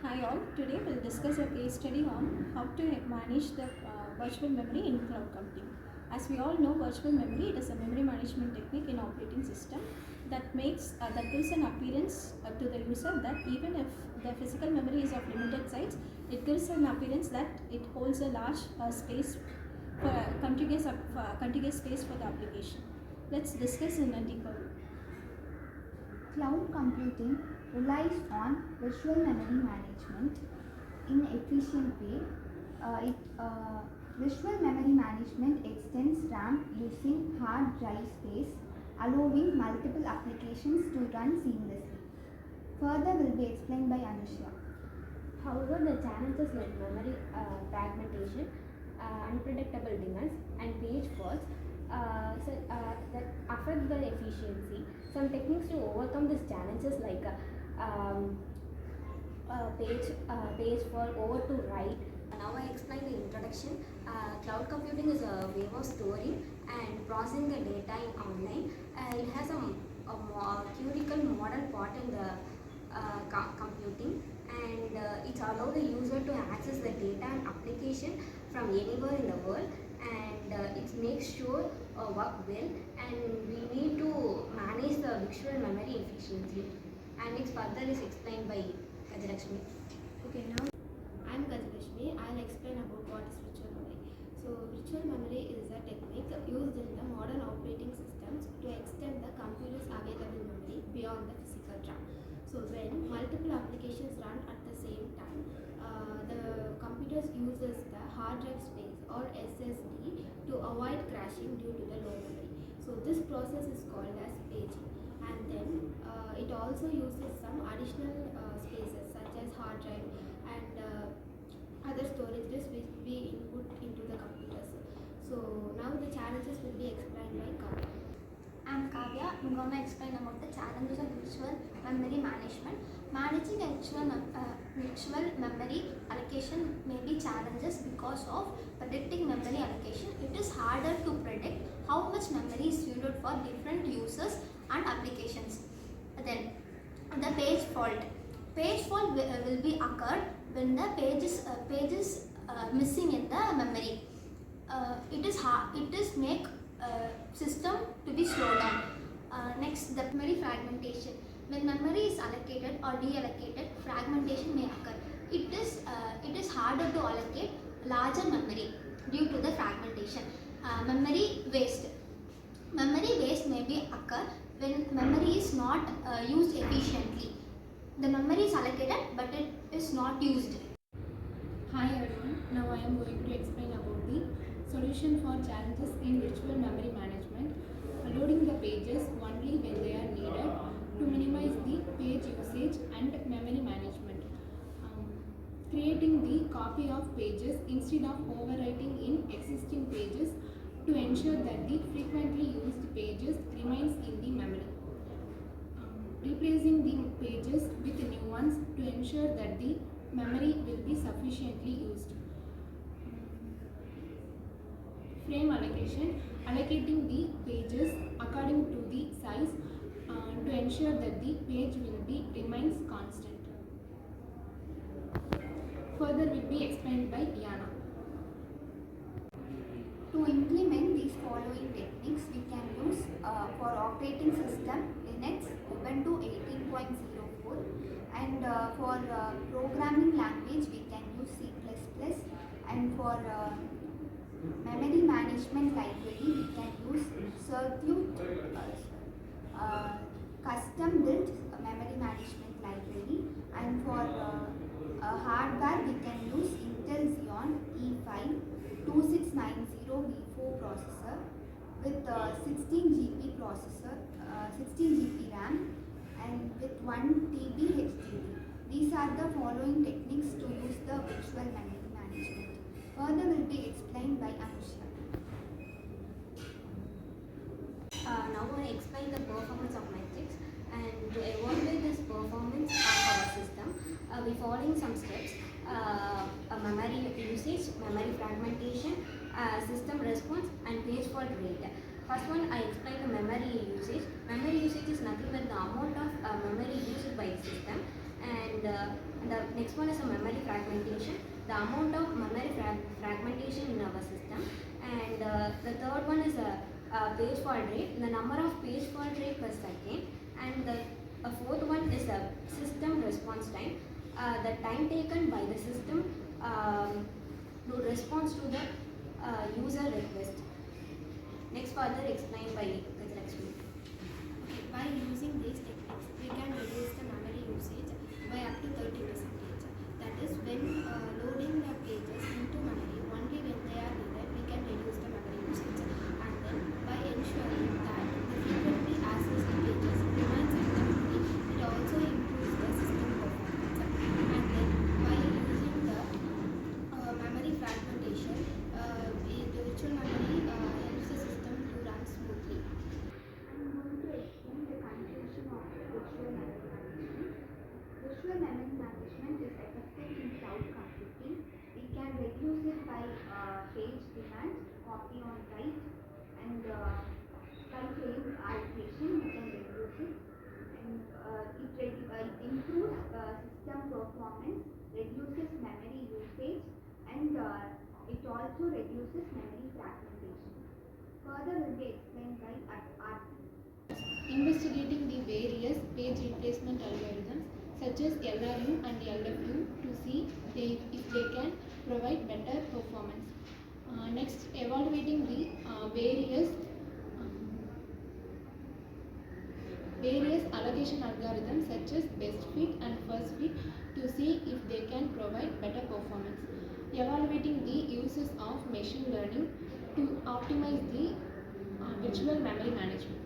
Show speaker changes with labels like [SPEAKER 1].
[SPEAKER 1] Hi all, today we'll discuss a case study on how to manage the virtual memory in cloud computing. As we all know, virtual memory it is a memory management technique in operating system that gives an appearance to the user that even if the physical memory is of limited size, it gives an appearance that it holds a large space for contiguous space for the application. Let's discuss in a deeper.
[SPEAKER 2] Cloud computing relies on virtual memory management in efficient way. Virtual memory management extends RAM using hard drive space, allowing multiple applications to run seamlessly. Further will be explained by Anushya.
[SPEAKER 3] However, the challenges like memory fragmentation, unpredictable demands, and page faults that affect the efficiency. Some techniques to overcome these challenges like page fault over to write. Now I explain the introduction. Cloud computing is a way of storing and processing the data in online. It has a critical modern part in the computing, and it allows the user to access the data and application from anywhere in the world, and it makes sure work well, and we need to manage the virtual memory efficiently, and it further is explained by Kajalakshmi.
[SPEAKER 4] Okay, now I am Kajalakshmi. I will explain about what is virtual memory. So, virtual memory is a technique used in the modern operating systems to extend the computer's available memory beyond the physical RAM. So, when multiple applications run at the same time, the computers uses the hard drive space or SSD to avoid crashing due to the low memory. So, this process is called as paging, and then it also uses some additional spaces such as hard drive and other storages which we input into the computers. So now the challenges will be explained by Kavya.
[SPEAKER 2] I'm Kavya. I'm going to explain about the challenges of virtual memory management. Managing a virtual memory allocation may be challenges because of predicting memory allocation. It is harder to predict how much memory is suited for different users and applications. Then the page fault. Page fault will be occurred when the page is missing in the memory. It is make system to be slowed down. Next, the memory fragmentation. When memory is allocated or deallocated, fragmentation may occur. It is harder to allocate larger memory due to the fragmentation. Memory waste. Memory waste may be occur when memory is not used efficiently. The memory is allocated but it is not used.
[SPEAKER 5] Hi everyone, now I am going to explain about the solution for challenges in virtual memory management. Loading the pages only when they are needed to minimize the page usage and memory management. Creating the copy of pages instead of overwriting in existing pages to ensure that the frequently used pages remains in the memory. Replacing the pages with new ones to ensure that the memory will be sufficiently used. Frame allocation, allocating the pages according to the size to ensure that the page will be remains constant. Further will be explained by Diana.
[SPEAKER 2] To implement these following techniques, we can use for operating system Linux Ubuntu 18.04, and for programming language we can use C++, and for memory management library we can use circuit custom built memory management library, and for hardware we can use Intel Xeon E5 2690V4 processor with 16 GB RAM and with 1 TB HDD. These are the following techniques to use the virtual memory management. Further will be explained by Anushya.
[SPEAKER 3] Now I explain the performance of metrics, and to evaluate this performance of our system, we following some steps: memory usage, memory fragmentation, system response, and page fault rate. First one, I explain the memory usage. Memory usage is nothing but the amount of memory used by the system, and and the next one is a memory fragmentation, the amount of memory fragmentation in our system. And the third one is a page fault rate, the number of page fault rate per second. And the fourth one is a system response time, the time taken by the system to respond to the user request. Next, further explained by Gajalakshmi.
[SPEAKER 4] Okay, by using these techniques, we can reduce the memory usage by up to 30%. That is, when loading the pages into memory, only when they are needed, we can reduce the memory usage. And then, by ensuring that the frequently accessed pages remains in the memory, it also improves the system performance. And then, by using the memory fragmentation, the virtual memory helps the system to run smoothly.
[SPEAKER 2] I'm going to explain the conclusion of virtual memory management. Virtual memory management is effective in cloud computing. We can reduce it by page demand, copy on write, and by page allocation we can reduce it. And it improves system performance, reduces memory usage, and it also reduces memory fragmentation. Further will be explained by Art.
[SPEAKER 5] Investigating the various page replacement algorithms such as LRU and LFU to see if they can provide better performance. Next, evaluating the various allocation algorithms such as best fit and first fit to see if they can provide better performance. Evaluating the uses of machine learning to optimize the virtual memory management.